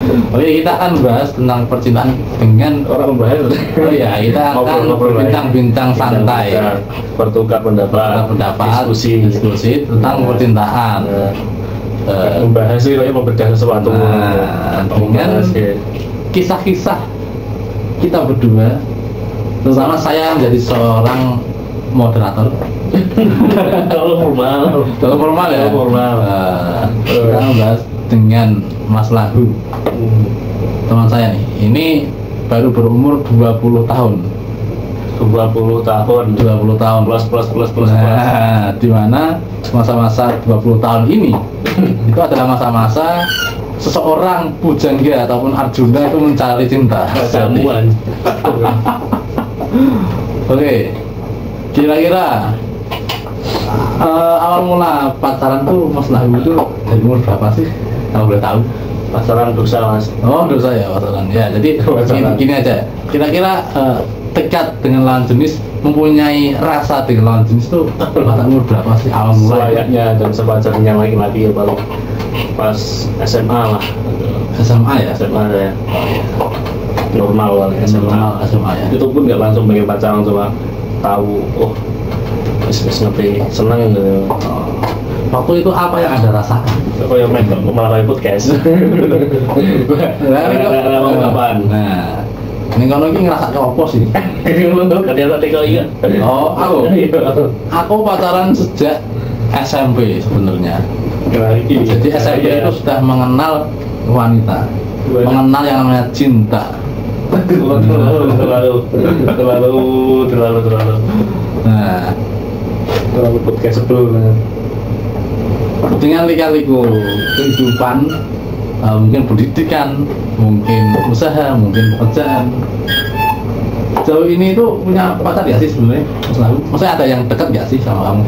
Oke, kita akan bahas tentang percintaan dengan Orang membahas. oh ya, kita akan berbincang-bincang santai, bertukar pendapat, diskusi tentang percintaan. Membahas sih kayak membedah sesuatu. Dengan kisah-kisah kita berdua, terutama saya menjadi seorang moderator. Kalau formal ya. Kita membahas dengan Mas Lahu, teman saya nih. Ini baru berumur 20 tahun. 20 tahun plus. Nah, di mana masa-masa 20 tahun ini itu adalah masa-masa seseorang pujangga ataupun Arjuna itu mencari cinta. Jamuan. Oke, kira-kira awal mula pacaran tuh Mas Lahu itu dari umur berapa sih? Kalau boleh tahu. Pacaran dosa, Mas. Oh, dosa ya pacaran. Ya, jadi gini aja. Kira-kira dekat dengan lawan jenis, mempunyai rasa dengan lawan jenis itu pada umur berapa sih awal mula? Selayaknya dan sewajarnya laki-laki ya baru pas SMA lah. SMA ya? SMA ya. Normal lah SMA ya. Itu pun nggak langsung pengen pacaran, cuma tahu wis ngerti seneng gitu. Waktu itu apa yang Anda rasakan? Kok yang malah podcast. Nah, ini kalau ini ngerasa apa sih? Kadang tadi kau iya. Oh, aku pacaran sejak SMP sebenarnya. Jadi SMP itu sudah mengenal wanita, mengenal yang namanya cinta. Terlalu. Nah, terlalu podcast sebelumnya. dengan lika-liku kehidupan, mungkin pendidikan, mungkin usaha, mungkin pekerjaan. Jauh ini itu punya pacar gak sih sebenarnya? Maksudnya ada yang dekat gak sih sama kamu?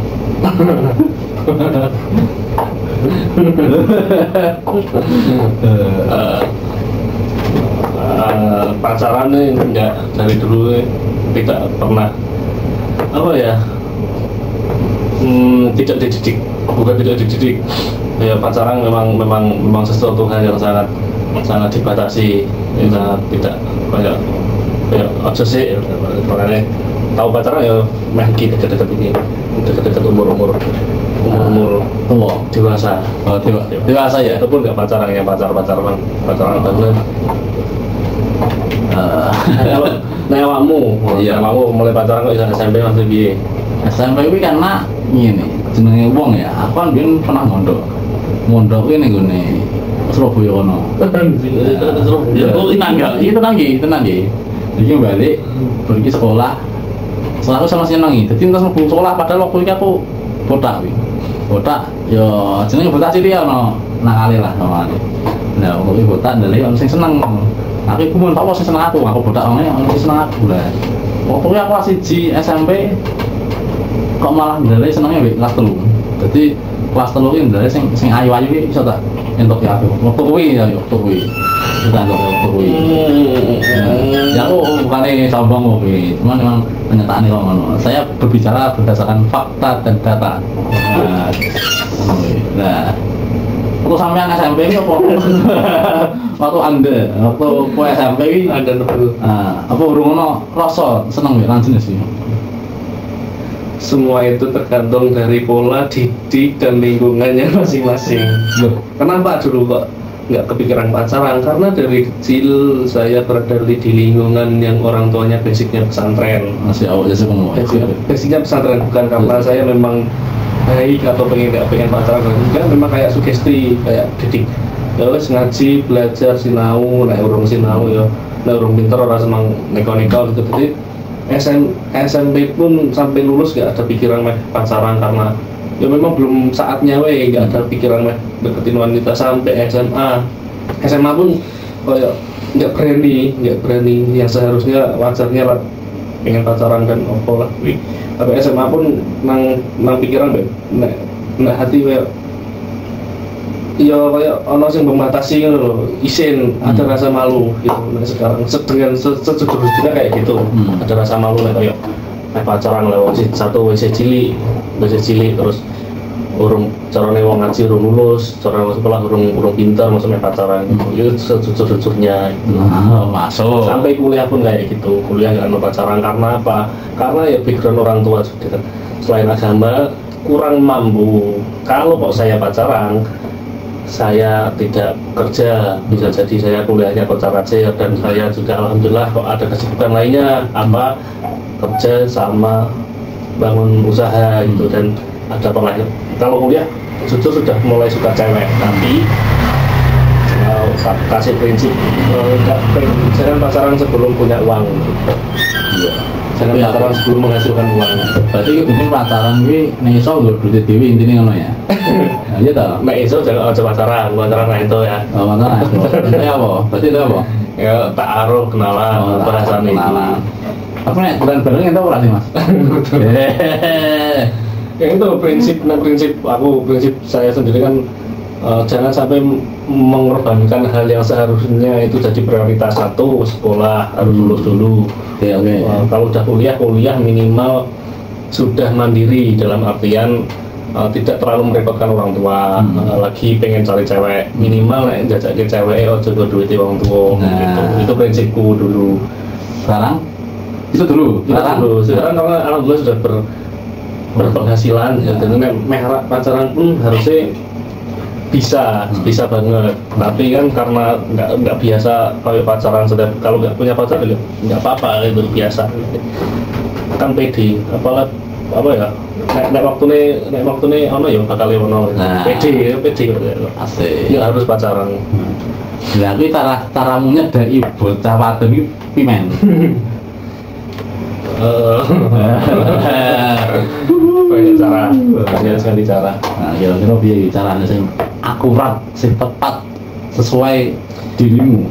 Pacaran nih enggak, dari dulu tidak pernah tidak dididik, bukan tidak dididik ya. Pacaran memang sesuatu hal yang sangat dibatasi, sangat tidak kayak aja sih. Makanya tahu pacaran ya makin dekat umur dewasa. Dewasa ya. Itu pun nggak pacaran ya, pacaran banget. Awakmu mulai pacaran kok SMP masih piye? SMP itu karena ini jenenge wong ya. Aku kan biyen pernah mondok ini gini Surabaya kono. Itu tenang. Jadi balik pergi sekolah. Setelah aku sama senengi. Jadi entah mau sekolah padahal waktu itu aku botak. Yo jenenge botak cilik ono nakale lah namanya. Nah, waktu itu botak ndalek ono sing seneng. Aku pun tau sing seneng aku botak ono sing seneng aku lah. Waktu itu aku kelas 1 SMP kok malah ndalek senengnya kelas 3. Jadi kelas 3 iki ndalek sing ayu-ayu iki iso tak entuk ya aku. Waktu kuwi. Kita waktu kuwi. Ya aku bukannya sombong kok, cuma memang kenyataan kok ngono. Saya berbicara berdasarkan fakta dan data. Nah, waktu sampean SMP ini apa? Waktu SMP ini ada betul. Apa urung ono rasa seneng lan jenis sih? Semua itu tergantung dari pola didik dan lingkungannya masing-masing. Loh, kenapa dulu kok nggak kepikiran pacaran? Karena dari kecil saya berada di lingkungan yang orang tuanya basicnya pesantren. Masih awal jadi ngomong. Basicnya pesantren, bukan karena saya memang baik atau pengen pacaran, enggak, memang kayak sugesti, kayak didik. Ya wes ngaji, belajar sinau, nek urung sinau ya, nek urung pinter ora seneng neko-neko gitu. Jadi SMP pun sampai lulus gak ada pikiran pacaran, karena ya memang belum saatnya gak ada pikiran deketin wanita. Sampai SMA pun kayak nggak berani yang seharusnya wajarnya lah pengen pacaran dan opo lah. Tapi SMA pun nang pikiran nek hati ya kayak ono sing membatasi ngono lho, isin ada rasa malu gitu. Nah, sekarang dengan sejujurnya kayak gitu, ada rasa malu nek kayak pacaran lewat satu WC cilik terus urung carane wong ngaji urung lulus, cara sekolah urung pintar, maksudnya pacaran gitu. Itu sejujurnya gitu. Masuk. Sampai kuliah pun kayak gitu, kuliah nggak mau pacaran karena apa? Karena ya background orang tua juga selain agama kurang mampu. Kalau kok saya pacaran, saya tidak kerja, bisa jadi saya kuliahnya kocar kacir, dan saya juga alhamdulillah kok ada kesibukan lainnya, apa kerja sama bangun usaha gitu, dan ada penghasilan. Kalau kuliah jujur sudah mulai suka cewek, tapi kasih prinsip jangan pacaran sebelum punya uang. Iya. Jangan pacaran sebelum menghasilkan uang. Berarti mungkin pacaran ini iso nggo duit dhewe intine ngono ya. Nah, iya ta. Nek iso jangan aja pacaran lah itu ya. Oh, pacaran. Itu apa? Berarti itu apa? Ya ta'aruf, kenalan, bahasane. Kenalan. Apa nek bareng itu ora sih, Mas? Ya itu prinsip saya sendiri kan jangan sampai mengorbankan hal yang seharusnya itu jadi prioritas. Satu, sekolah harus lulus dulu. Oke. Kalau udah kuliah minimal sudah mandiri, dalam artian tidak terlalu merepotkan orang tua. Lagi pengen cari cewek, minimal nek jajakin cewek ojo duit orang tua. Gitu. Itu prinsipku dulu. Sekarang itu dulu. Sekarang karena alhamdulillah sudah berpenghasilan, dan pacaran pun harusnya bisa banget. Tapi kan karena nggak biasa kayak pacaran, kalau nggak punya pacar nggak apa-apa, itu biasa. Kan pede, apa ya? Nek waktu nih ya bakal ono. Pede. Asik. Ya harus pacaran. Ya aku caramunya dari bocah wadon iki pimen. Banyak sekali cara. Nah, kira-kira piye caranya sing akurat, sing tepat sesuai dirimu?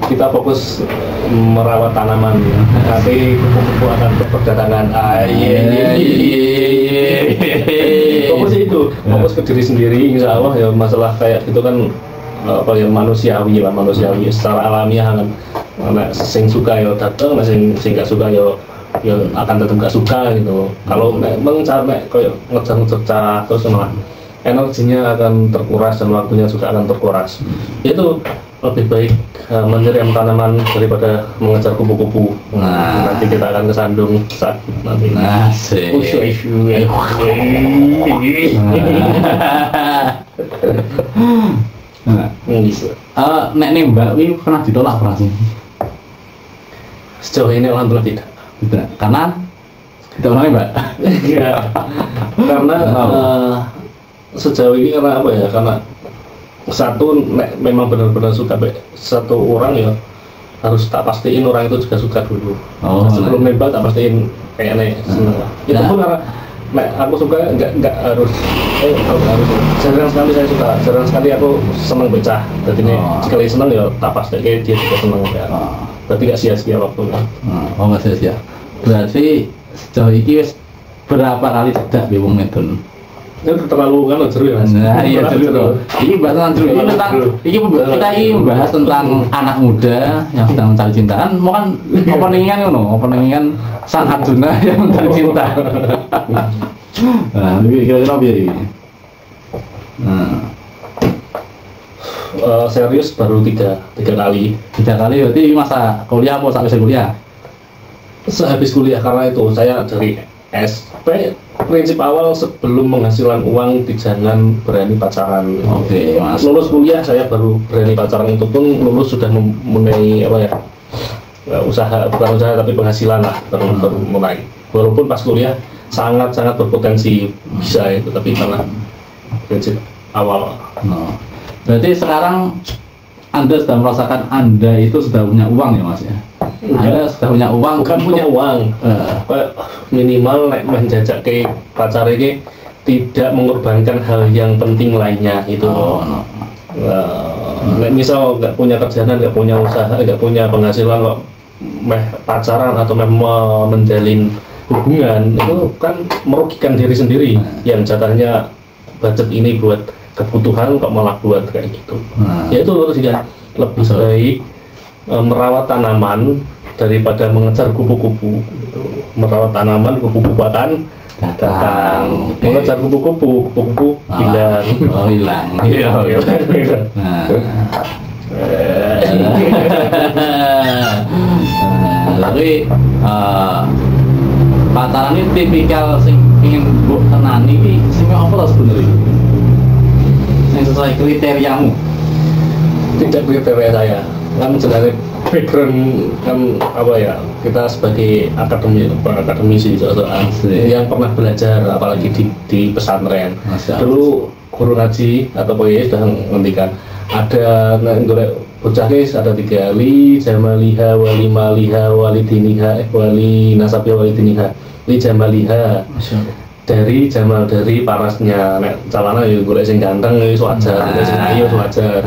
Kita fokus merawat tanaman ya. Nanti kupu-kupu akan berdatangan. Fokus itu, fokus ke diri sendiri. Insya Allah ya, masalah kayak gitu kan apa ya, manusiawi secara alamiah kan. Sing suka ya datang, sing gak suka ya akan tetap gak suka gitu. Kalau memang kayak ngejar cara terus malah energinya akan terkuras dan waktunya juga akan terkuras. Itu lebih baik menyiram tanaman daripada mengejar kupu-kupu. Nanti kita akan kesandung saat nanti. Nek nembak ini pernah ditolak pernah sih? Sejauh ini alhamdulillah tidak. Karena kita orang nembak. Karena sejauh ini karena apa ya? Karena satu memang benar-benar suka satu orang ya, harus tak pastiin orang itu juga suka dulu. Sebelum nembak tak pastiin kayaknya seneng. Itu pun karena aku suka nggak harus harus. Jarang sekali saya suka, jarang sekali aku seneng becah. Jadi ini sekali seneng ya tak pasti kayak dia juga seneng ya. Berarti nggak sia-sia waktunya. Nggak sia-sia. Berarti sejauh ini berapa kali cedak di wong medon? Itu terlalu kan seru ya. Nah iya seru. Ini bahasan seru. Ini tentang kita ini membahas tentang anak muda yang sedang mencari cinta. Kan mau kan openingan sang Arjuna yang mencari cinta. Nah, kira-kira biar ini. Serius baru tiga kali. 3 kali berarti masa kuliah apa sampai kuliah? Sehabis kuliah, karena itu saya dari SP prinsip awal sebelum menghasilkan uang jangan berani pacaran. Oke, Mas. Lulus kuliah saya baru berani pacaran, itu pun lulus sudah mempunyai apa ya? Bukan usaha tapi penghasilan lah baru mulai. Walaupun pas kuliah sangat berpotensi bisa itu, tapi karena prinsip awal. Berarti sekarang Anda sudah merasakan Anda itu sudah punya uang ya Mas ya? Anda sudah punya uang? Bukan punya uang, minimal menjajak ke pacar ini tidak mengorbankan hal yang penting lainnya itu. Misal nggak punya kerjaan, nggak punya usaha, nggak punya penghasilan, kok pacaran atau menjalin hubungan, itu kan merugikan diri sendiri. Yang jatahnya budget ini buat kebutuhan kok malah buat kayak gitu. Ya itu harus lebih baik merawat tanaman daripada mengejar kupu-kupu. Merawat tanaman, kupu-kupuan datang mengejar kupu-kupu hilang. Oh hilang. Iya. Nah. Tapi pacaran ini tipikal sing ingin mbok tenani iki sing apa to sebenarnya? Sing sesuai kriteriamu. Tidak kriteria saya kan sebenarnya background kan apa ya, kita sebagai akademisi yang pernah belajar apalagi di pesantren dulu, guru ngaji atau poye sudah ngendikan ada bocah guys, ada 3 li jamaliha wali maliha wali diniha wali nasabnya wali diniha li jamaliha dari jamal, dari parasnya. Nek calana ya golek sing ganteng wis wajar, sing ayu wajar.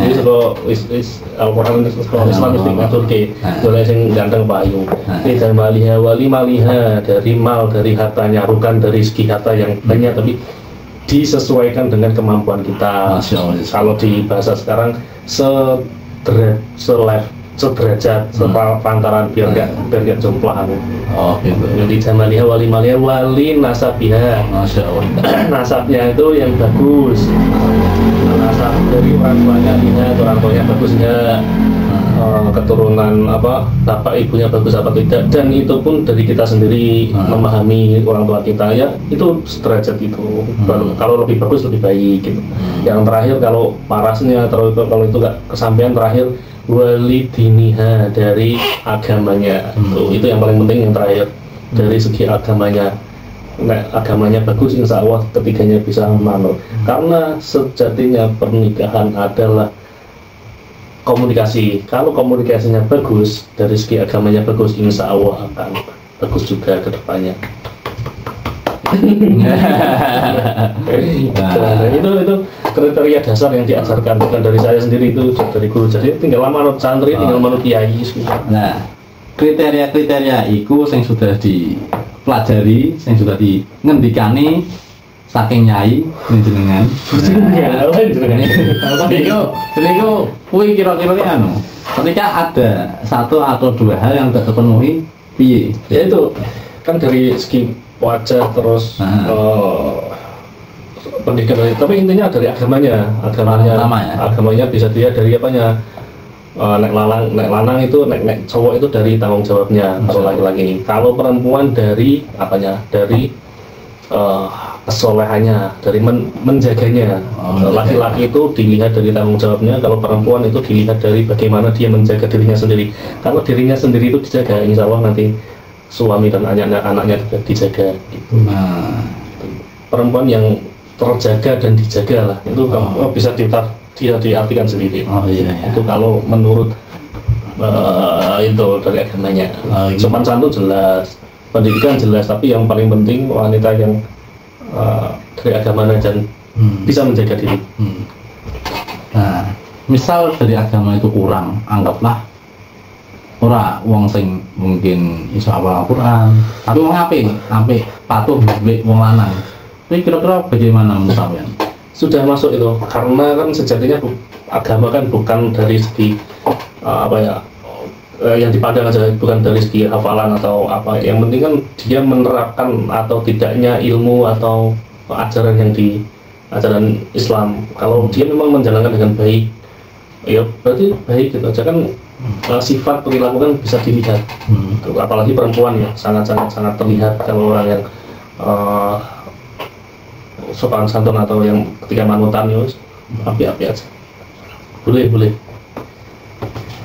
Iki saka wis Al-Qur'an Islam mesti ngaturke golek sing ganteng apa ayu. Li jamaliha wali maliha, dari mal, dari hartanya, bukan dari segi harta yang banyak tapi disesuaikan dengan kemampuan kita. Kalau di bahasa sekarang sederajat sepantaran biar nggak jomplang. Oh gitu. Jadi jamaliha wali maliha wali nasabiha. Masya Allah. Nasabnya itu yang bagus. Nasab dari orang tuanya lihat orang tuanya bagus nggak, keturunan apa bapak ibunya bagus apa tidak, dan itu pun dari kita sendiri memahami orang tua kita ya itu sederajat itu. Kalau lebih bagus lebih baik gitu. Yang terakhir kalau parasnya kalau itu nggak kesampaian, terakhir wali diniha, dari agamanya. Itu yang paling penting, yang terakhir dari segi agamanya. Nah, agamanya bagus, insya Allah ketiganya bisa manut. Karena sejatinya pernikahan adalah komunikasi. Kalau komunikasinya bagus, dari segi agamanya bagus, insya Allah akan bagus juga ke depannya. Nah, itu kriteria dasar yang diajarkan, bukan dari saya sendiri, itu dari guru. Jadi tinggal manut santri, tinggal manut kiai. Nah, kriteria itu yang sudah dipelajari, yang sudah dingendikani saking nyai jenengan. Itu kuwi kira-kira anu. Ketika ada 1 atau 2 hal yang tidak terpenuhi, piye? Ya itu kan dari segi wajah, terus pendidikan, tapi intinya dari agamanya bisa dilihat dari apanya. Nek lanang itu nek cowok itu dari tanggung jawabnya, kalau laki-laki. Kalau perempuan dari apanya, dari kesolehannya, dari menjaganya. Laki-laki itu dilihat dari tanggung jawabnya, kalau perempuan itu dilihat dari bagaimana dia menjaga dirinya sendiri. Kalau dirinya sendiri itu dijaga, insya Allah nanti suami dan anaknya juga dijaga gitu. Perempuan yang terjaga dan dijaga lah, itu bisa diartikan sendiri. Itu kalau menurut itu dari agamanya. Sopan santun jelas, pendidikan jelas, tapi yang paling penting wanita yang dari agamanya dan bisa menjaga diri. Nah, misal dari agama itu kurang, anggaplah ora wong sing mungkin iso hafal Al-Qur'an, tapi wong apik patuh mbek wong lanang. Ini kira-kira bagaimana menurut kalian? Sudah masuk itu, karena kan sejatinya agama kan bukan dari segi yang dipandang aja, bukan dari segi hafalan atau apa. Yang penting kan dia menerapkan atau tidaknya ilmu atau ajaran ajaran Islam. Kalau dia memang menjalankan dengan baik, ya berarti baik gitu aja kan. Sifat perilaku kan bisa dilihat. Apalagi perempuan ya sangat terlihat kalau orang yang sopan santun atau yang ketika manutan ya api-api aja. Boleh.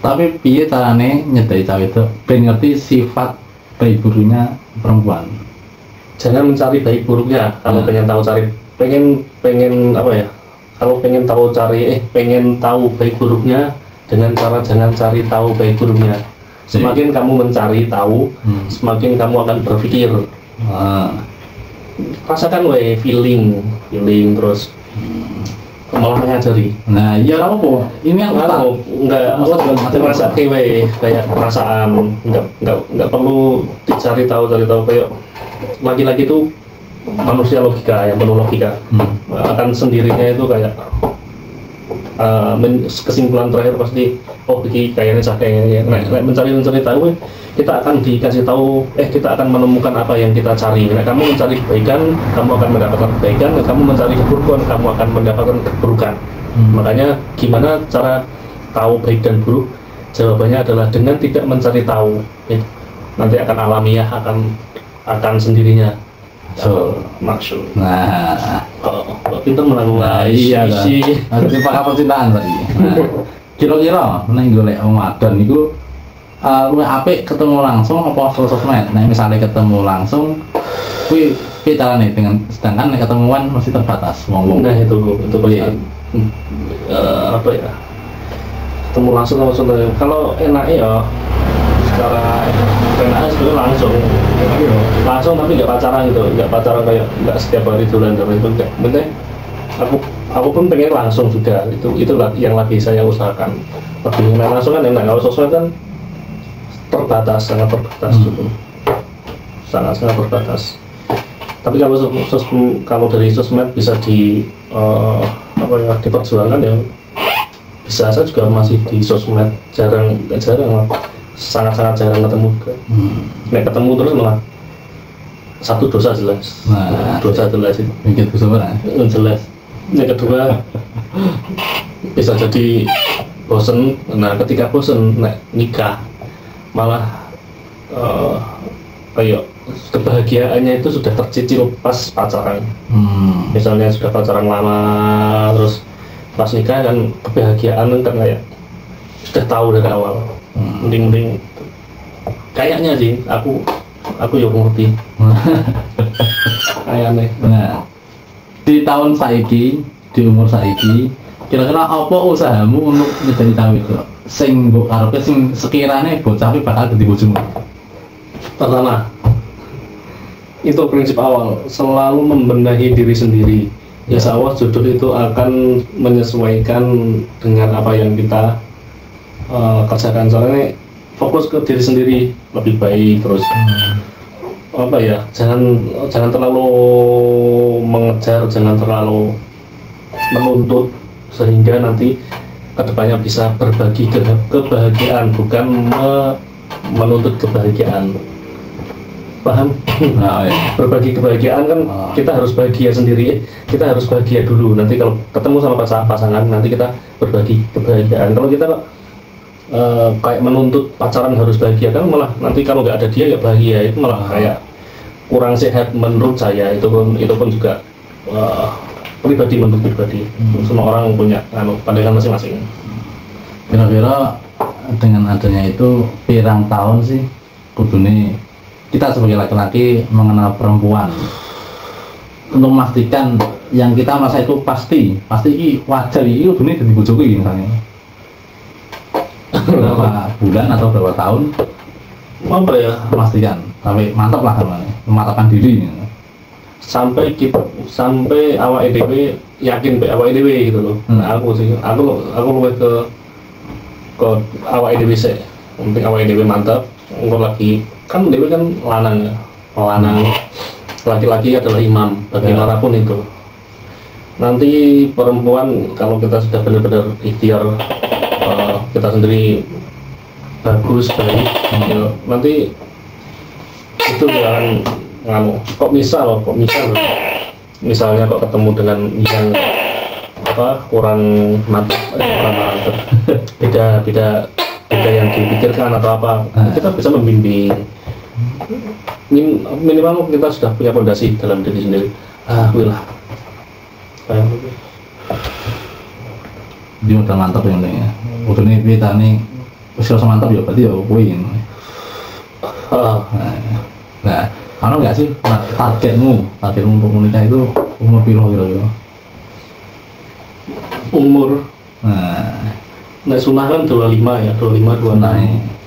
Tapi piye carane nyedai cawe itu ben ngerti sifat baik buruknya perempuan. Jangan mencari baik buruknya. Kalau pengen tahu baik buruknya, dengan cara jangan cari tahu baik buruknya. Semakin kamu mencari tahu, semakin kamu akan berpikir. Rasakan feeling terus malah mengajari. Nah, iya apa? Ini yang enggak merasa kayak perasaan, enggak perlu dicari tahu kayak laki-laki itu manusia logika, yang penuh logika. Akan sendirinya itu kayak kesimpulan terakhir pasti ini kayaknya mencari tahu kita akan dikasih tahu, kita akan menemukan apa yang kita cari. Nah, kamu mencari kebaikan, kamu akan mendapatkan kebaikan. Nah, kamu mencari keburukan, kamu akan mendapatkan keburukan. Makanya gimana cara tahu baik dan buruk? Jawabannya adalah dengan tidak mencari tahu. Nanti akan alamiah, akan sendirinya. Maksud. Nah, pintar menanggung. Iya kan. Nanti pakar percintaan tadi. Nah, kira-kira nek golek wong wadon niku luwih apik ketemu langsung apa sosmed? Nek misalnya ketemu langsung kuwi piye carane dengan sedangkan nek ketemuan masih terbatas wong-wong. Nah, itu pertanyaan. Apa ya? Ketemu langsung kalau enak ya secara enak sebenarnya langsung tapi nggak pacaran gitu, nggak pacaran kayak nggak setiap hari bulan itu enggak. Penting aku pun pengen langsung juga, itu yang lagi saya usahakan. Lebih langsung kan enak, kalau sosmed kan terbatas, sangat terbatas gitu. Sangat terbatas. Tapi kalau dari sosmed bisa diperjuangkan ya, bisa saya juga masih di sosmed, jarang sangat jarang ketemu. Nek ketemu terus malah satu dosa jelas. Dosa jelas itu. Mikir dosa mana? Jelas. Yang kedua bisa jadi bosen. Nah, ketika bosen nikah malah kayak kebahagiaannya itu sudah tercicil pas pacaran. Misalnya sudah pacaran lama terus pas nikah kan kebahagiaan kan kayak sudah tahu dari awal. Mending kayaknya sih aku yang ngerti. Kayaknya. Nah, di tahun saiki, di umur saiki, kira-kira apa usahamu untuk menjadi cawe itu? Sing mbok karepe sing sekiranya bocah iki bakal dadi bojomu. Pertama, itu prinsip awal, selalu membenahi diri sendiri. Insya Allah jodoh itu akan menyesuaikan dengan apa yang kita kerjakan. Soalnya fokus ke diri sendiri lebih baik terus. Apa ya, jangan terlalu mengejar, jangan terlalu menuntut, sehingga nanti kedepannya bisa berbagi kebahagiaan, bukan menuntut kebahagiaan. Paham? Nah, ya. Berbagi kebahagiaan kan kita harus bahagia sendiri, kita harus bahagia dulu. Nanti kalau ketemu sama pasangan, nanti kita berbagi kebahagiaan. Kalau kita kayak menuntut pacaran harus bahagia, kan malah nanti kalau nggak ada dia nggak bahagia, itu malah kayak kurang sehat menurut saya. Itu pun juga pribadi menurut pribadi. Semua orang punya pandangan masing-masing. Kira-kira dengan adanya itu pirang tahun sih kudune kita sebagai laki-laki mengenal perempuan untuk memastikan yang kita merasa itu pasti ini wajar ini kudune dadi bojoku misalnya. Berapa bulan atau berapa tahun apa ya, memastikan sampai mantap lah namanya, mematapkan diri sampai awak EDW yakin awak EDW gitu loh. Nah, aku lebih ke awak EDW sih. Penting awak EDW mantap. Engko lagi kan EDW kan lanang laki-laki adalah imam bagaimanapun itu. Nanti perempuan kalau kita sudah benar-benar ikhtiar kita sendiri bagus baik, nanti itu jangan kok misalnya kok ketemu dengan yang kurang mantap, beda yang dipikirkan atau apa, kita bisa membimbing. Minimal kita sudah punya fondasi dalam diri sendiri. Willah dia udah mantap yang ini ya. Udah nih kita nih usia mantap ya berarti ya kuwi. Nah, kalau nggak sih targetmu untuk menikah itu umur piro kira-kira? Umur. Nah, sunah kan 25 ya, 25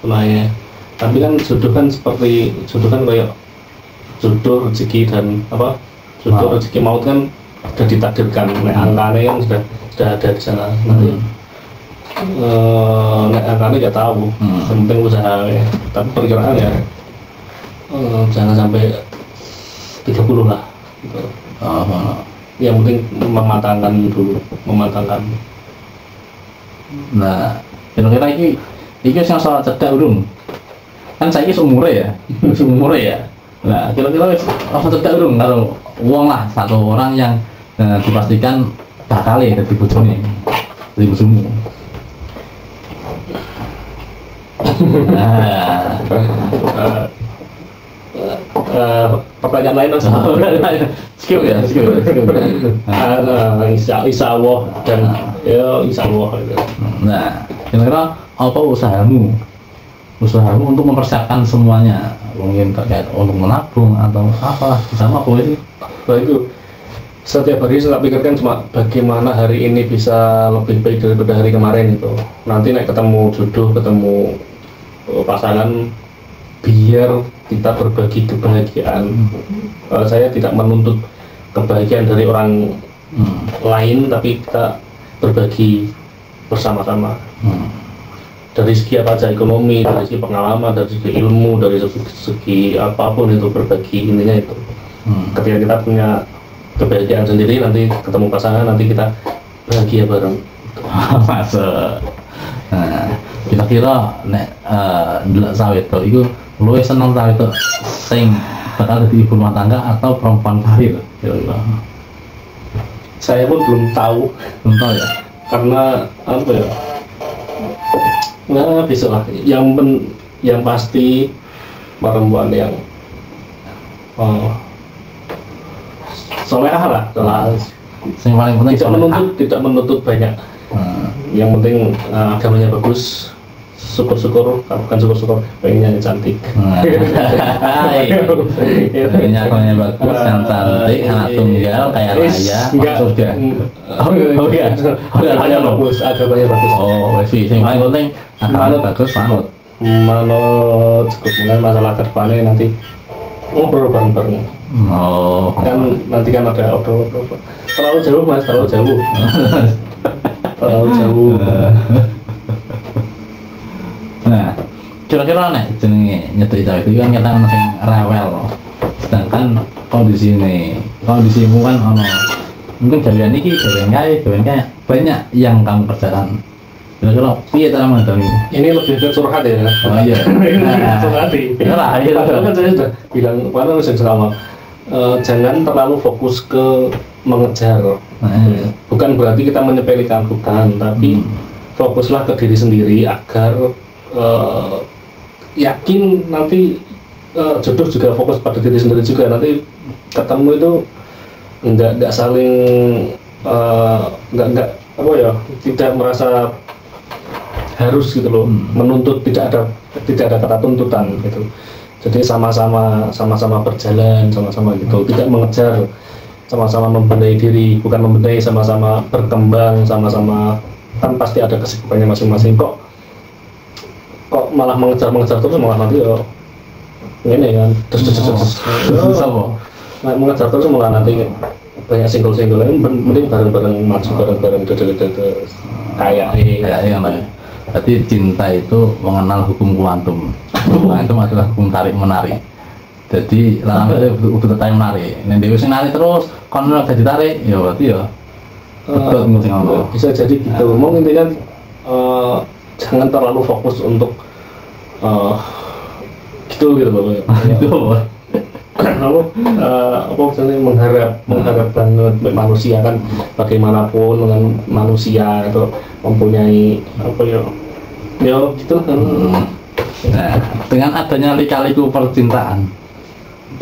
sunahnya. Tapi kan jodoh kan kayak jodoh rezeki dan jodoh rezeki maut kan sudah ditakdirkan. Nah, angkanya kan sudah ada di sana. Nanti angkanya nggak tahu. Yang penting usaha ya. Tapi perkiraan ya jangan sampai 30 lah gitu. Yang penting mematangkan dulu. Nah, kira-kira ini yang soal cedak urung. kan saya ini seumure ya. Nah kira-kira rasa cedek urung karo wong lah, satu orang yang dipastikan bakal ya jadi bojone, jadi bojomu. Pertanyaan lain mas. Skip. Insya Allah dan ya insya Allah. Nah, kira-kira apa usahamu untuk mempersiapkan semuanya, mungkin terkait untuk menabung atau apa, sama apa sih? Itu setiap hari saya pikirkan cuma bagaimana hari ini bisa lebih baik daripada hari kemarin itu. Nanti naik ketemu jodoh, ketemu pasangan, biar kita berbagi kebahagiaan. Saya tidak menuntut kebahagiaan dari orang lain, tapi kita berbagi bersama-sama. Dari segi apa aja, ekonomi, dari segi pengalaman, dari segi ilmu, dari segi apapun itu berbagi, intinya itu. Ketika kita punya kebahagiaan sendiri, nanti ketemu pasangan, nanti kita bahagia bareng. Masuk. Nah, kira-kira nek ndelok sawit to iku luwih seneng sawit to sing bakal dadi ibu rumah tangga atau perempuan karir kira-kira. Saya pun belum tahu Ya. karena apa ya? Nah, bisa lah. Yang pasti perempuan yang solehah lah. Sing paling penting Tidak menuntut banyak. Yang penting agamanya bagus. Syukur-syukur, bukan syukur-syukur, pengennya cantik. Pengennya agamanya bagus, yang cantik, anak tunggal, kaya raya, surga. Agamanya bagus. Oh, sih, yang paling penting agamanya bagus, manut cukup masalah kedepannya nanti ngobrol bareng-bareng. Oh, Kan nanti kan ada obrol. Terlalu jauh mas, terlalu jauh. Nah, kira-kira nek jenenge nyetuk itu kan kita ono sing rewel. Sedangkan kondisimu kan ono mungkin gawean iki, gawean kayak banyak yang kamu kerjakan. Kira-kira piye cara mengatasi? Ini lebih ke curhat ya. Oh iya. Curhat. Kan saya sudah bilang kemarin sama jangan terlalu fokus ke mengejar. Bukan berarti kita menyepelekan, bukan, tapi fokuslah ke diri sendiri agar yakin nanti jodoh juga fokus pada diri sendiri juga, nanti ketemu itu nggak saling nggak apa ya, tidak merasa harus gitu loh, menuntut, tidak ada kata tuntutan gitu. Jadi sama-sama berjalan, sama-sama gitu, tidak mengejar, sama-sama membenahi diri, bukan membenahi, sama-sama berkembang, sama-sama, kan pasti ada kesibukannya masing-masing. Kok malah mengejar terus, malah nanti ini kan mengejar terus malah nanti banyak single mending bareng-bareng maju, bareng-bareng kayak kan. Berarti cinta itu mengenal hukum kuantum. Kuantum adalah hukum tarik menarik. Jadi lanang itu udah tarik menarik. Nek dhewe sing narik terus kon ora dadi tarik, ya berarti ya betul mesti ngono. Bisa jadi gitu. Mau intinya jangan terlalu fokus untuk gitu Bapak. Itu apa misalnya mengharap banget manusia kan, bagaimanapun dengan manusia itu mempunyai apa ya gitu kan. Nah, dengan adanya lika-liku percintaan,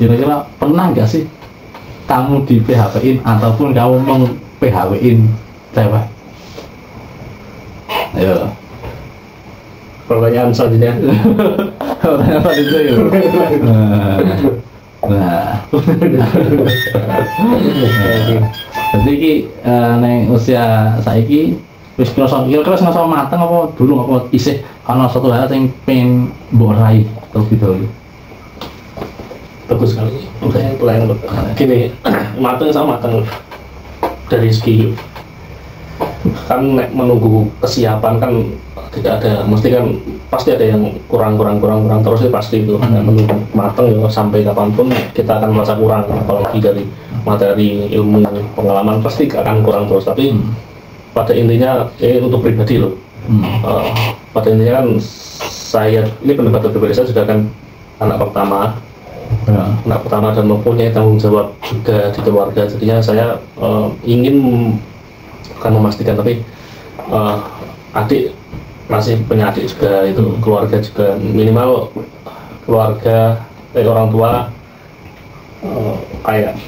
kira-kira pernah nggak sih kamu di PHP-in ataupun kamu meng-PHP-in cewek? Ayo. Pertanyaan selanjutnya. Pertanyaan selanjutnya yuk. Nah, jadi ki neng usia saiki wis kira-kira ngerasa mateng apa dulu apa isih ana satu hal yang pengen mbok raih terlebih dahulu? Bagus sekali. Pertanyaan gini, mateng sama mateng dari segi kan menunggu kesiapan kan tidak ada, mesti kan pasti ada yang kurang terus ya pasti itu. Menunggu mateng ya sampai kapanpun kita akan merasa kurang, apalagi dari materi, ilmu, pengalaman pasti akan kurang terus. Tapi pada intinya untuk pribadi loh, pada intinya kan saya ini pendapat pribadi saya juga kan anak pertama, dan mempunyai tanggung jawab juga di keluarga. Jadinya saya ingin bukan memastikan, tapi adik masih punya adik juga, itu keluarga juga minimal keluarga orang tua kayak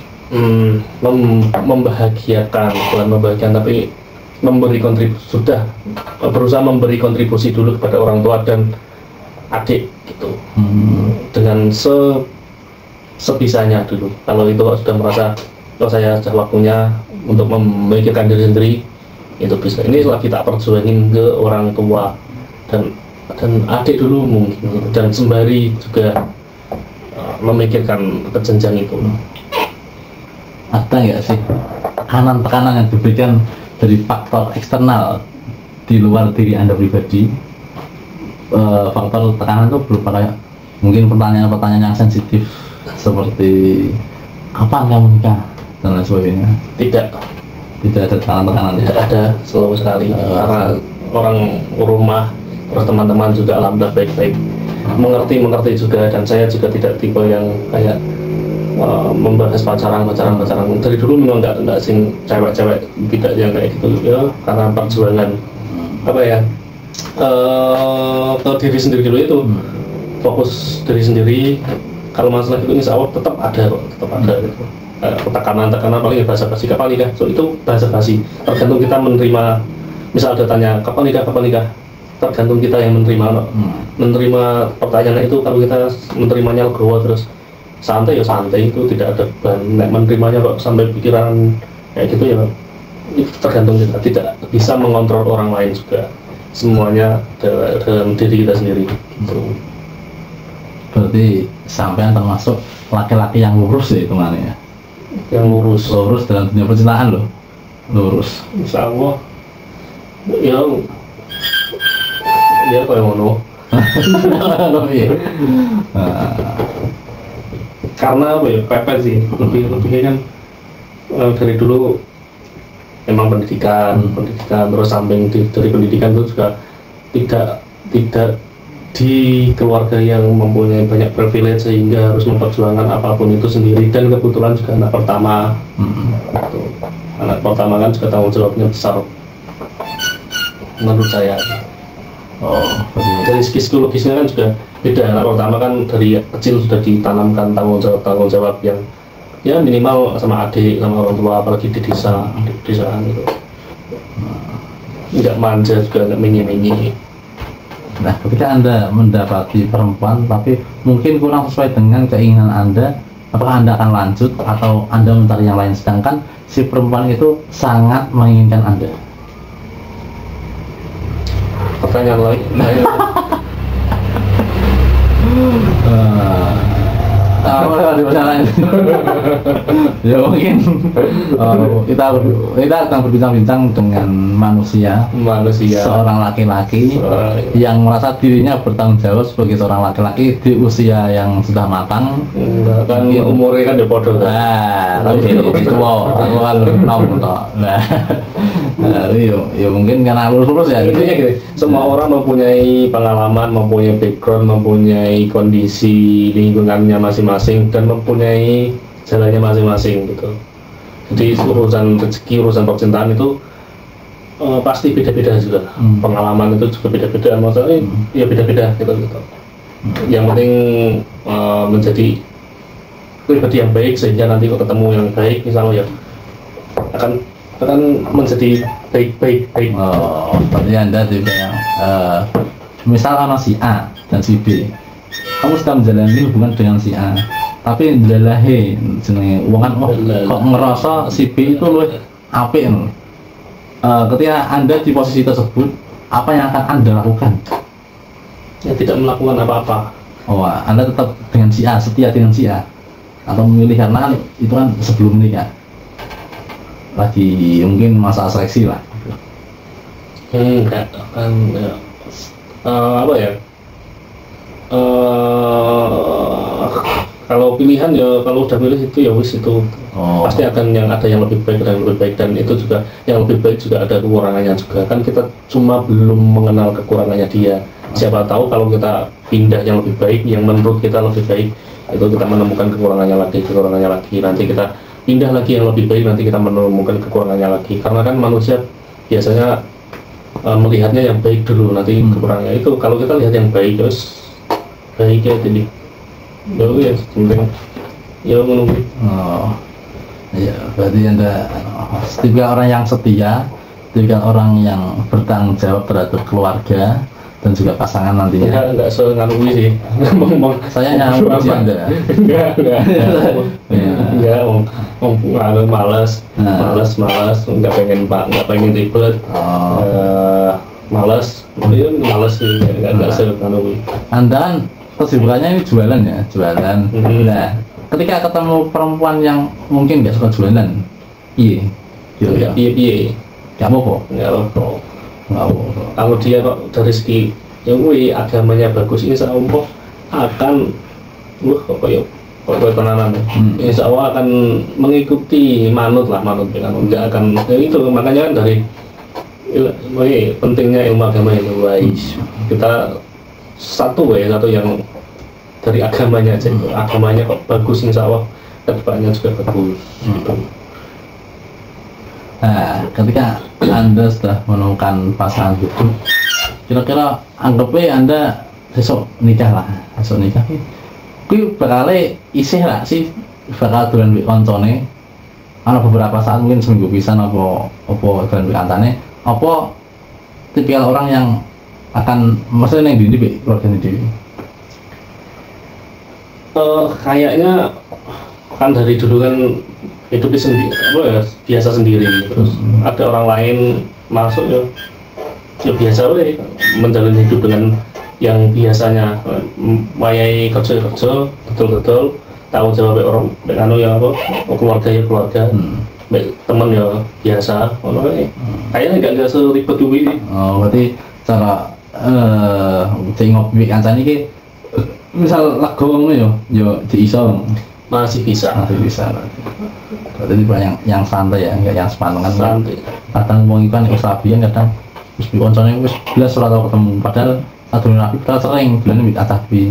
membahagiakan, bukan membahagiakan tapi memberi kontribusi, sudah berusaha memberi kontribusi dulu kepada orang tua dan adik gitu, dengan sebisanya dulu. Kalau itu sudah merasa kalau saya sudah waktunya untuk memikirkan diri sendiri, itu bisa. Ini lagi tak perjuangin ke orang tua dan adik dulu mungkin, dan sembari juga memikirkan kejenjang itu. Ada nggak sih tekanan yang diberikan dari faktor eksternal di luar diri Anda pribadi? Faktor tekanan itu berupa kayak mungkin pertanyaan-pertanyaan yang sensitif seperti kapan kamu nikah dan lain sebagainya. Tidak ada tekanan-tekanan. Tidak ada, selalu sekali. Karena orang rumah, terus teman-teman juga alhamdulillah baik-baik, mengerti juga, dan saya juga tidak tipe yang kayak membahas pacaran. Dari dulu memang nggak sing cewek-cewek, tidak yang kayak gitu ya, karena perjuangan apa ya, ke diri sendiri dulu itu, fokus diri sendiri. Kalau masalah itu insya Allah tetap ada gitu. Tekanan paling basa-basi kapan nikah, so itu basa-basi, tergantung kita menerima. Misal ada tanya kapan nikah, tergantung kita yang menerima pertanyaan itu. Kalau kita menerimanya legowo terus santai ya santai, itu tidak ada beban. Menerimanya kok sampai pikiran kayak gitu ya, itu tergantung kita, tidak bisa mengontrol orang lain juga, semuanya dalam diri kita sendiri gitu. Berarti sampean termasuk laki-laki yang lurus ya hitungannya, yang lurus dalam dunia percintaan loh, lurus. Insya Allah ya kayak ngono. Karena apa ya, pepet sih, lebihnya kan dari dulu memang pendidikan terus samping dari pendidikan itu juga tidak di keluarga yang mempunyai banyak privilege sehingga harus memperjuangkan apapun itu sendiri, dan kebetulan juga anak pertama. Anak pertama kan juga tanggung jawabnya besar menurut saya. Dari segi psikologisnya kan juga beda. Anak pertama kan dari kecil sudah ditanamkan tanggung jawab yang ya minimal sama adik, sama orang tua, apalagi di desaan gitu. Nggak manja juga, nggak menye-menye. Nah, ketika Anda mendapati perempuan tapi mungkin kurang sesuai dengan keinginan Anda, apakah Anda akan lanjut atau Anda mencari yang lain, sedangkan si perempuan itu sangat menginginkan Anda? Pertanyaan lain. Ya mungkin kita akan berbincang-bincang dengan manusia, seorang laki-laki yang merasa dirinya bertanggung jawab sebagai seorang laki-laki di usia yang sudah matang. Kan umurnya kan udah podo kan. Tapi itu aku kan nom toh. Ya mungkin karena lurus ya. Intinya gini, semua orang mempunyai pengalaman, mempunyai background, mempunyai kondisi lingkungannya masing-masing, dan mempunyai jalannya masing-masing gitu. Jadi urusan rezeki, urusan percintaan itu pasti beda-beda juga. Pengalaman itu juga beda-beda, maksudnya ya beda-beda gitu. Yang penting menjadi pribadi yang baik, sehingga nanti kalau ketemu yang baik misalnya ya akan menjadi baik. Berarti Anda juga yang misal sama si A dan si B, kamu sedang menjalani hubungan dengan si A, tapi ndelahe jenenge wong kan kok ngerasa si B itu luwih apik lho. Ketika Anda di posisi tersebut, apa yang akan Anda lakukan? Ya tidak melakukan apa-apa. Anda tetap dengan si A, setia dengan si A, atau memilih karena kan itu kan sebelum menikah, lagi mungkin masa seleksi lah. Enggak kan ya. Apa ya? Kalau pilihan ya, kalau udah milih itu ya wis itu. Pasti akan ada yang lebih baik dan itu juga yang lebih baik juga ada kekurangannya juga. Kan kita cuma belum mengenal kekurangannya dia. Siapa tahu kalau kita pindah yang lebih baik, yang menurut kita lebih baik, itu kita menemukan kekurangannya lagi, nanti kita pindah lagi yang lebih baik, nanti kita menemukan kekurangannya lagi. Karena kan manusia biasanya melihatnya yang baik dulu, nanti kekurangannya itu. Kalau kita lihat yang baik, terus baik ya jadi ya penting ya menunggu. Oh, ya berarti Anda tipikal orang yang setia, tipikal orang yang bertanggung jawab terhadap keluarga dan juga pasangan nantinya. Enggak senganui sih. Ngomong Saya nyambung Anda. Enggak, malas, enggak pengen ribet. Malas sih, enggak senganui. Anda kesibukannya ini jualan ya, jualan. Nah, ketika ketemu perempuan yang mungkin nggak suka jualan, iya, gitu ya. Iya. Nggak apa-apa. Nggak apa-apa. Nggak apa-apa. Kalau dia kok dari segi yang agamanya bagus, insya Allah akan kok tenanan. Insya Allah akan mengikuti manut dengan nggak akan itu. Makanya kan dari pentingnya ilmu agama itu kita satu yang dari agamanya aja. Agamanya kok bagus, insya Allah kedepannya juga bagus. Gitu. Nah, ketika Anda sudah menemukan pasangan hidup, kira-kira anggapnya Anda besok nikah. Kuwi bakal isih lah sih, bakal dolan mbek koncone. Ana beberapa saat mungkin seminggu pisan apa dolan mbek kancane, apa tipikal orang yang akan maksudnya yang di keluarganya dhewe. Kayaknya kan dari dulu kan hidupnya sendiri, biasa sendiri. Terus ada orang lain masuk ya biasa menjalani hidup dengan yang biasanya mayai kerja betul tahu jawab orang keluarga temen ya biasa. Kayaknya nggak seribet dulu ini. Oh, berarti cara ngopi kancane iki misal lego ngono yo diiso masih bisa. Berarti yang santai ya, enggak yang sepanengan. Santai. Kadang wong iku kan usabian kadang wis koncone wis belas ora tau ketemu padahal sadurunge rapi kita sering bilane mbek atabi.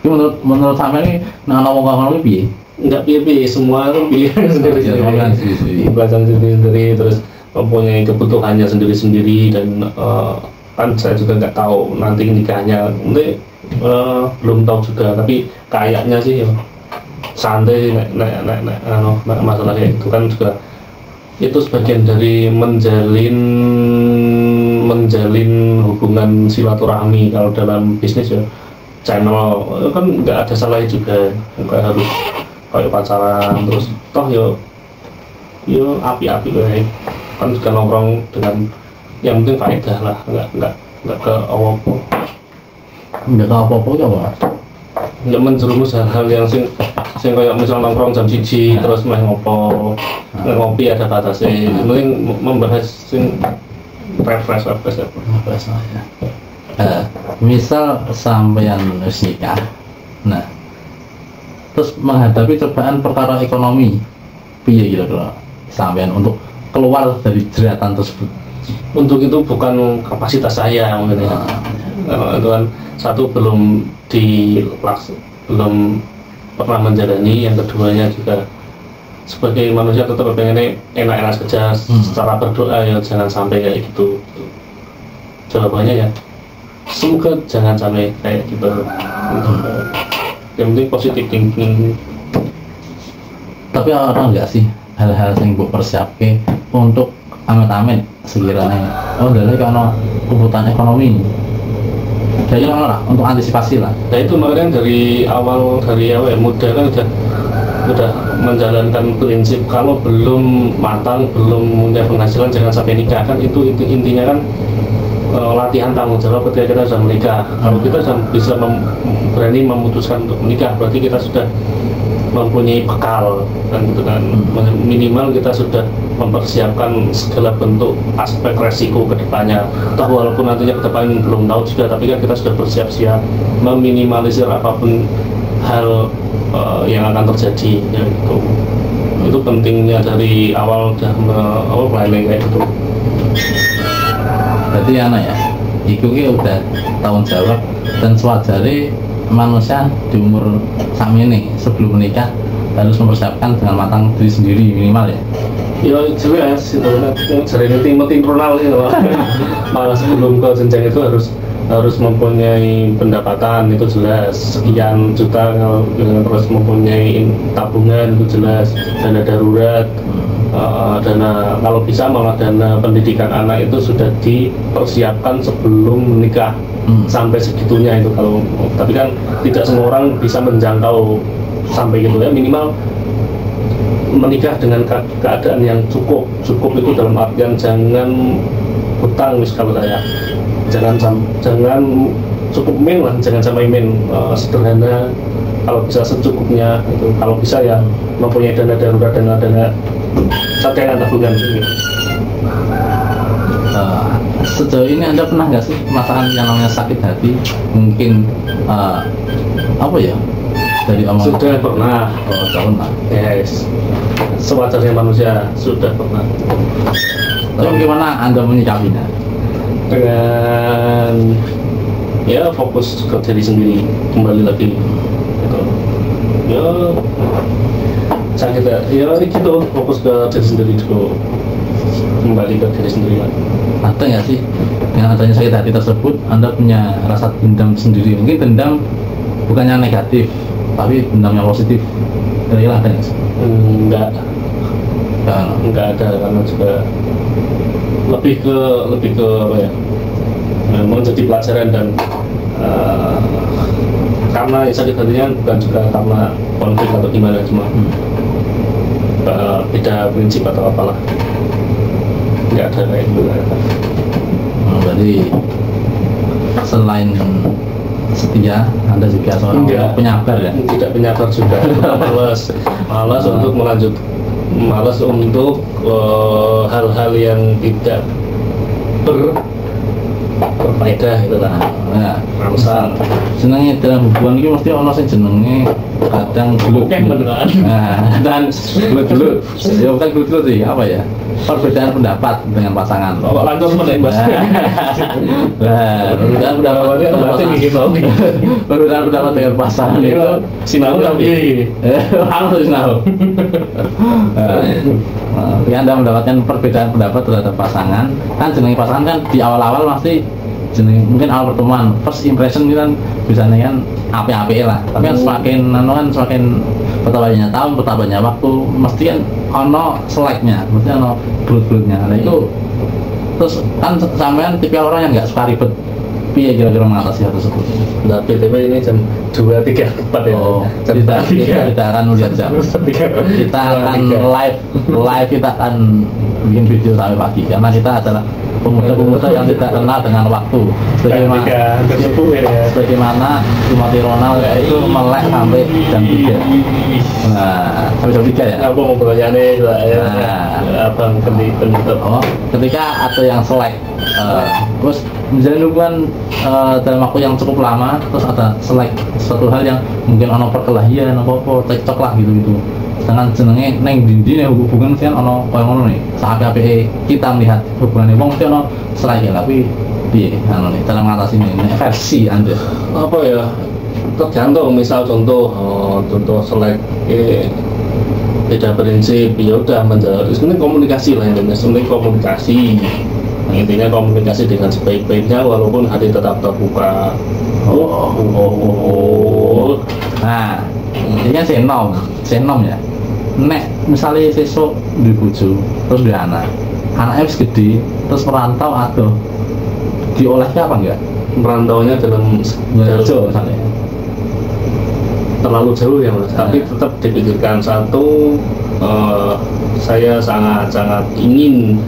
Iki menurut sampean iki nek ana wong ngono piye? Enggak piye semua itu pilihan sendiri-sendiri. Belajar sendiri terus mempunyai kebutuhannya sendiri-sendiri dan kan saya juga nggak tahu nanti nikahnya, belum tahu juga, tapi kayaknya sih santai masalah itu kan juga itu sebagian dari menjalin hubungan silaturahmi. Kalau dalam bisnis ya channel kan nggak ada salahnya juga, nggak harus kayak pacaran terus toh yo api-api kan juga nongkrong dengan yang penting faedah lah, nggak ke apa-apa. Nggak ke apa-apa ya Pak? Nggak menjerumus hal-hal yang sing kayak misal nongkrong jam 1 terus main ngopi ada batasnya. Mending membahas sing refresh ya. Misal sampean wis nikah, nah terus menghadapi cobaan perkara ekonomi, piye kira-kira sampean untuk keluar dari jeratan tersebut? Untuk itu bukan kapasitas saya mungkin ya. Itu kan satu belum pernah menjalani, yang keduanya juga sebagai manusia tetap pengennya enak-enak saja secara berdoa ya, jangan sampai kayak gitu. Jawabannya ya semoga jangan sampai kayak gitu. Yang penting positif thinking. Tapi orang enggak sih hal-hal yang bu persiapke untuk amit-amit sekiranya dari karena kebutuhan ekonomi jadi orang untuk antisipasi lah. Nah itu makanya dari awal muda kan udah menjalankan prinsip kalau belum matang, belum punya penghasilan jangan sampai nikah kan. Itu intinya kan latihan tanggung jawab ketika kita sudah menikah. Kalau kita sudah bisa berani memutuskan untuk menikah, berarti kita sudah mempunyai bekal kan, gitu kan. Minimal kita sudah mempersiapkan segala bentuk aspek resiko ke depannya. Toh walaupun nantinya ke depan belum tahu juga, tapi kan kita sudah bersiap-siap meminimalisir apapun hal yang akan terjadi ya, gitu. Itu pentingnya dari awal udah planning kayak gitu. Berarti anak ya iku ki udah tanggung jawab dan sewajarnya manusia di umur sakmene sebelum menikah harus mempersiapkan dengan matang diri sendiri minimal ya. Ya jelas itu sering tim Ronald itu malah sebelum ke jenjang itu harus mempunyai pendapatan itu jelas sekian juta, terus mempunyai tabungan itu jelas, dana darurat, dana kalau bisa malah dana pendidikan anak itu sudah dipersiapkan sebelum menikah. Sampai segitunya itu kalau, tapi kan tidak semua orang bisa menjangkau sampai gitu ya, minimal menikah dengan keadaan yang cukup itu dalam artian jangan hutang kalau saya, jangan cukup min lah, jangan sampai min, sederhana, kalau bisa secukupnya itu, kalau bisa ya mempunyai dana darurat, dana cadangan tabungan gitu. Sejauh ini Anda pernah nggak sih merasakan yang namanya sakit hati? Mungkin apa ya, dari omongan? Sudah pernah. Oh, sudah pernah. Yes, sewajarnya manusia sudah pernah. Tapi gimana Anda menyikapinya? Dengan ya fokus ke diri sendiri, kembali lagi gitu. Ya sakit ya gitu, fokus ke diri sendiri dulu, kembali ke diri sendiri lagi. Ada nggak sih dengan adanya sakit hati tersebut Anda punya rasa dendam sendiri? Mungkin dendam bukannya negatif tapi dendam yang positif, kira-kira ada nggak sih? Enggak ada, karena juga lebih ke apa ya, menjadi pelajaran dan karena sakit hatinya bukan juga karena konflik atau gimana, cuma beda prinsip atau apalah, nggak ada kayak gitu. Berarti selain setia Anda juga seorang penyabar ya? Tidak penyabar juga, malas untuk melanjut, malas untuk hal-hal yang tidak berfaedah itu lah. Nah, Ramsal senangnya dalam hubungan ini mesti ono sing jenenge kadang gelut. Nah, dan gelut. Ya bukan gelut sih, apa ya? Perbedaan pendapat dengan pasangan. Kok langsung menembak. Nah, perbedaan pendapat dengan pasangan itu sinau tapi harus sinau. Ketika Anda mendapatkan perbedaan pendapat terhadap pasangan, kan jenenge pasangan kan di awal-awal pasti jenenge mungkin awal pertemuan first impression kan biasanya kan api-api lah, tapi kan semakin bertambahnya tahun, bertambahnya waktu, mesti kan ono seleknya, mesti ono gelut-gelutnya. Nah itu terus kan sampean tipe orang yang nggak suka ribet, piye kira-kira mengatasi hal tersebut? Nah, BTW ini jam 2.34 ya. Oh, kita akan melihat jam. Kita akan live kita akan bikin video sampai pagi karena kita adalah pemuda-pemuda yang tidak kenal dengan waktu. Sebagaimana Timothy Ronald itu melek sampai jam 3. Nah, sampai jam 3 ya. Apa mau pertanyaannya ya? Abang penutup. Oh, ketika ada yang selek, terus menjalin hubungan dalam waktu yang cukup lama, terus ada selek suatu hal yang mungkin ono perkelahian, apa cekcok lah gitu. Sedangkan jenenge neng dindi nih hubungan mesti ono koyo ngono nih. Sahabat kita melihat hubungan wong mesti ono selek ya, tapi piye anu nih dalam mengatasi ini versi Anda? Apa ya? Tergantung, misal contoh selek beda prinsip, ya udah menjalani sebenarnya komunikasi lah, sebenarnya komunikasi. Intinya komunikasi dengan sebaik-baiknya walaupun hati tetap terbuka. Nah, ini kan senom ya. Nek misalnya sesuk di bojo terus di anaknya wis gede terus merantau atau diolehnya apa enggak? Merantaunya dalam jauh misalnya terlalu jauh ya Mas, tapi tetap dipikirkan satu, saya sangat ingin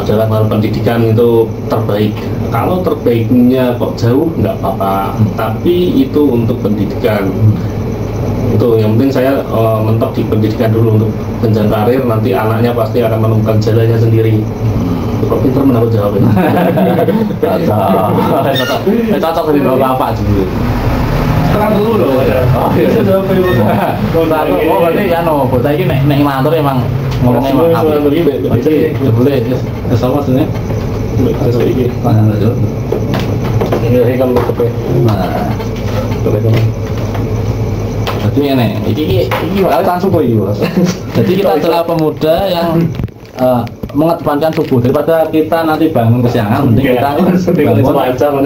dalam hal pendidikan itu terbaik. Kalau terbaiknya kok jauh nggak apa-apa, tapi itu untuk pendidikan. Itu yang penting saya mentok di pendidikan dulu untuk jenjang karir, nanti anaknya pasti akan menemukan jalannya sendiri. Kok pinter menurut jawabnya. Cocok dari bapak juga. Terang dulu loh. Oh iya. Oh berarti ya no, bocah ini nek ngantor emang ngomongnya emang apa? Boleh, sama sini. Terus iki. Tanya aja. Ini kan tutup ya. Nah, Boleh. jadi ini bakal kan subuh ini, Bos. Jadi kita adalah pemuda yang mengedepankan subuh daripada kita nanti bangun kesiangan, mending kita bangun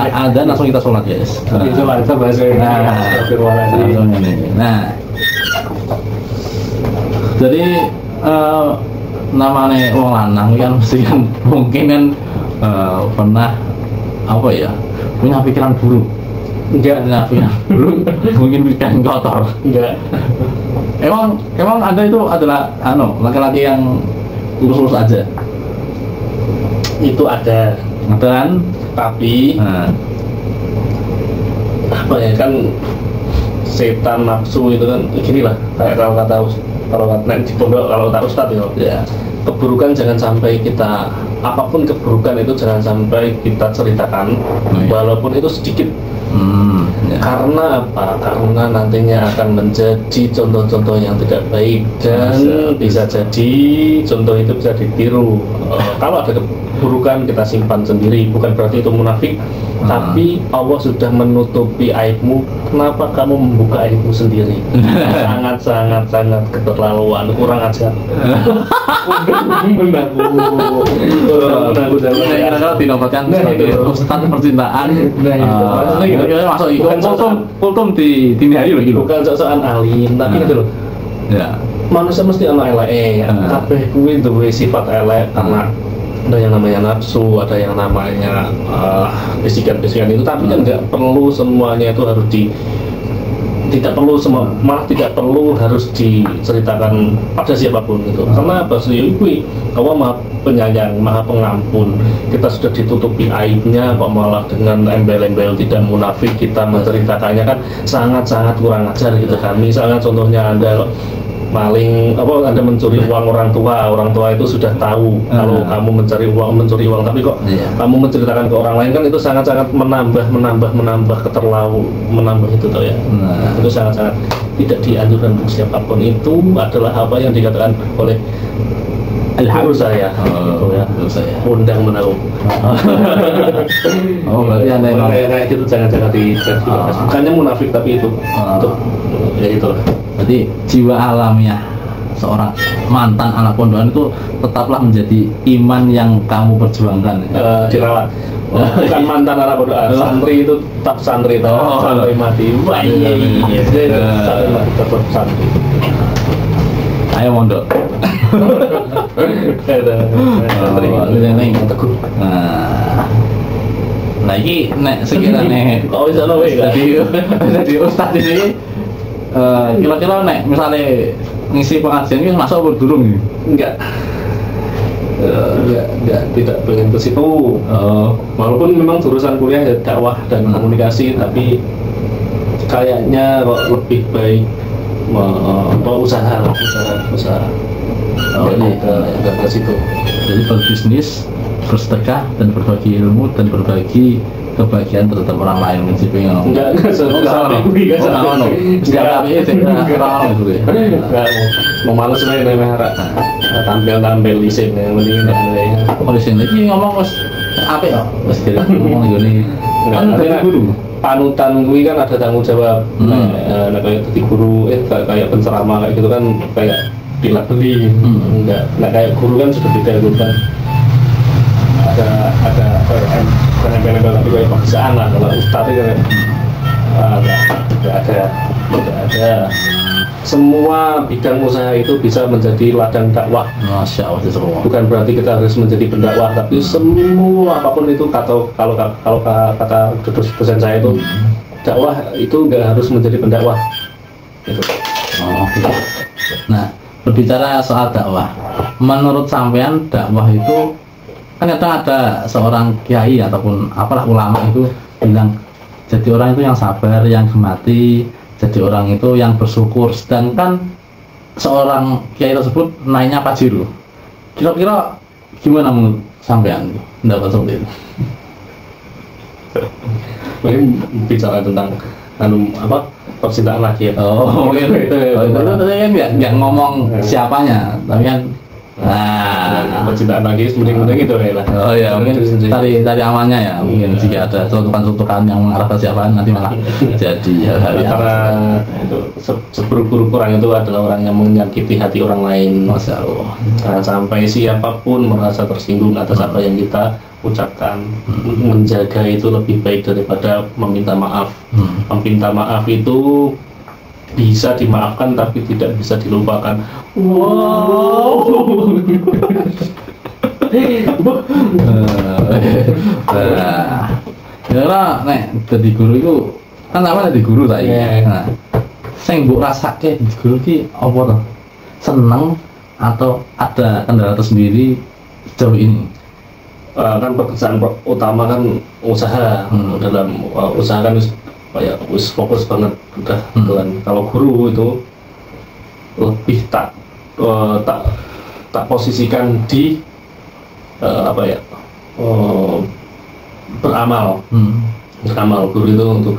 ada langsung kita sholat, guys. Itu lancar bahasa Nah, jadi namanya wong lanang kan mesti kan mungkin kan pernah apa ya, punya pikiran buruk. Enggak, Buruk, mungkin pikiran kotor. enggak. Emang Anda itu adalah laki-laki yang lurus-lurus aja. Itu ada, Dan tapi apa ya, kan setan nafsu itu kan gini lah, kayak kalau kata di pondok, kalau kata ustadz ya, keburukan jangan sampai kita, apapun keburukan itu jangan sampai kita ceritakan, walaupun itu sedikit. Karena apa? Karena nantinya akan menjadi contoh-contoh yang tidak baik dan bisa jadi contoh itu bisa ditiru. Kalau ada keburukan kita simpan sendiri, bukan berarti itu munafik, tapi Allah sudah menutupi aibmu. Kenapa kamu membuka aibmu sendiri? Sangat keterlaluan, kurang ajar. Kira-kira dinobatkan sebagai ustadz percintaan. Kira-kira masuk kultum di dini hari loh gitu. Bukan soal alim, tapi gitu loh. Ya. Manusia mesti ana eleke, kabeh kuwi duwe sifat elek karena ada yang namanya nafsu, ada yang namanya bisikan-bisikan itu, tapi kan nggak perlu semuanya itu harus malah tidak perlu harus diceritakan pada siapapun gitu. Karena apa sih? Allah Maha Penyayang, Maha Pengampun. Kita sudah ditutupi aibnya, kok malah dengan embel-embel tidak munafik kita menceritakannya, kan sangat-sangat kurang ajar gitu kan. Misalnya contohnya Anda maling, Anda mencuri uang orang tua itu sudah tahu kalau kamu mencuri uang, tapi kok kamu menceritakan ke orang lain, kan itu sangat-sangat menambah itu toh ya. Itu sangat-sangat tidak dianjurkan untuk siapapun. Itu adalah apa yang dikatakan oleh guru saya, undang menaruh. Berarti Anda emang kayak gitu, jangan bukannya munafik, tapi itu ya itu. Jadi jiwa alamiah seorang mantan anak pondokan itu tetaplah menjadi iman yang kamu perjuangkan. Dirawat. Bukan mantan anak pondokan, santri itu tetap santri, sampai mati. Wah iya, sampai mati tetap santri. Ayo mondok. Nah ini nek sekiranya jadi ustadz ini kira-kira nek misalnya ngisi pengajian ini masuk apa durung? Enggak, tidak pengen ke situ. Walaupun memang jurusan kuliah ya dakwah dan komunikasi, tapi kayaknya kok lebih baik usaha. Enggak ke situ. Jadi berbisnis, bersedekah dan berbagi ilmu dan berbagi kebahagiaan terhadap orang lain prinsipnya. Enggak mau males tampil di sini, mending di sini ini ngomong apa ya? Ngomong gini. Kan dari guru. Panutan gue kan ada tanggung jawab. Kayak jadi guru, kayak penceramah kayak gitu kan, kayak pilih beli. Enggak kayak guru kan sudah beda gitu kan. Ada penempel-nempel tapi kayak pekerjaan lah. Kalau ustadz itu tidak ada. Semua bidang usaha itu bisa menjadi ladang dakwah. Masya Allah, bukan berarti kita harus menjadi pendakwah, tapi semua apapun itu, kalau kata dosen saya itu dakwah itu nggak harus menjadi pendakwah. Gitu. Nah, berbicara soal dakwah, menurut sampean dakwah itu kan kadang ada seorang kiai ataupun apalah ulama itu bilang jadi orang itu yang sabar, yang gemati, jadi orang itu yang bersyukur. Sedangkan seorang kiai tersebut naiknya pajero. Kira-kira gimana menurut sampean pendapat seperti itu? Ini bicara tentang percintaan lagi ya. Mungkin itu kan nggak ngomong siapanya, tapi kan percintaan lagi mending gitu ya lah. Oh ya, mungkin cari amannya ya. Mungkin jika ada celutukan yang mengarah ke siapa nanti malah jadi hal-hal yang Karena itu seburuk-buruk orang itu adalah orang yang menyakiti hati orang lain. Masya Allah. Jangan sampai siapapun merasa tersinggung atas apa yang kita ucapkan. Menjaga itu lebih baik daripada meminta maaf. Meminta maaf itu bisa dimaafkan tapi tidak bisa dilupakan. Wow. Karena nek dadi guru itu kan apa dadi guru ta iki. Yeah. Nah, sing mbok rasake dadi guru ki apa to? Seneng atau ada kendala tersendiri sejauh ini? Kan pekerjaan utama kan usaha. Dalam usaha kan kayak fokus banget udah gitu kan. Kalau guru itu lebih tak posisikan di beramal. Beramal, guru itu untuk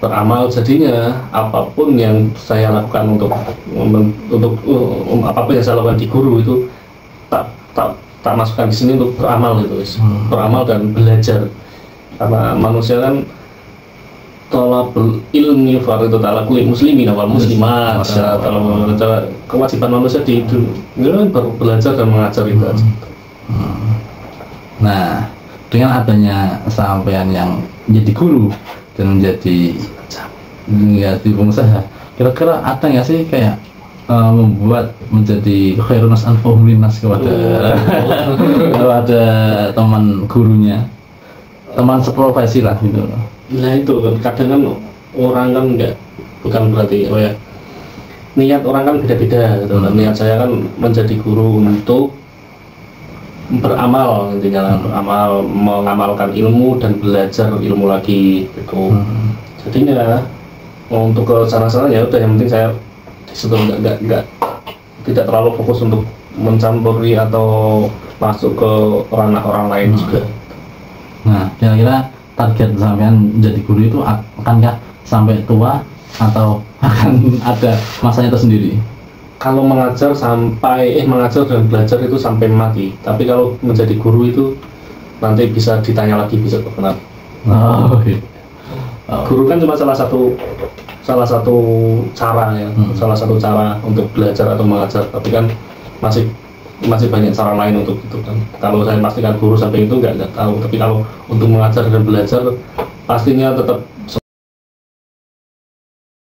beramal, jadinya apapun yang saya lakukan untuk apapun yang saya lakukan di guru itu tak masukkan di sini untuk beramal gitu, beramal dan belajar. Karena manusia kan thalabul ilmi fardhu ala kulli muslimin wal muslimat. Kalau kewajiban manusia di dunia baru belajar dan mengajar itu aja. Nah, dengan adanya sampean yang menjadi guru dan menjadi pengusaha, kira-kira ada nggak sih kayak membuat menjadi khairunas anfa'uhum linnas kepada teman gurunya, teman seprofesi lah gitu. Nah itu kadang kan orang kan bukan berarti niat orang kan beda-beda gitu. Niat saya kan menjadi guru untuk beramal, intinya beramal, mengamalkan ilmu dan belajar ilmu lagi gitu. Jadinya untuk ke sana-sana ya udah, yang penting saya disitu tidak terlalu fokus untuk mencampuri atau masuk ke ranah orang lain juga. Nah, kira-kira target sampean menjadi guru itu akankah sampai tua atau akan ada masanya tersendiri? Kalau mengajar mengajar dan belajar itu sampai mati. Tapi kalau menjadi guru itu nanti bisa ditanya lagi, bisa kenapa? Guru kan cuma salah satu cara ya, salah satu cara untuk belajar atau mengajar. Tapi kan masih banyak cara lain untuk itu kan. Kalau saya pastikan guru sampai itu nggak tahu. Tapi kalau untuk mengajar dan belajar pastinya tetap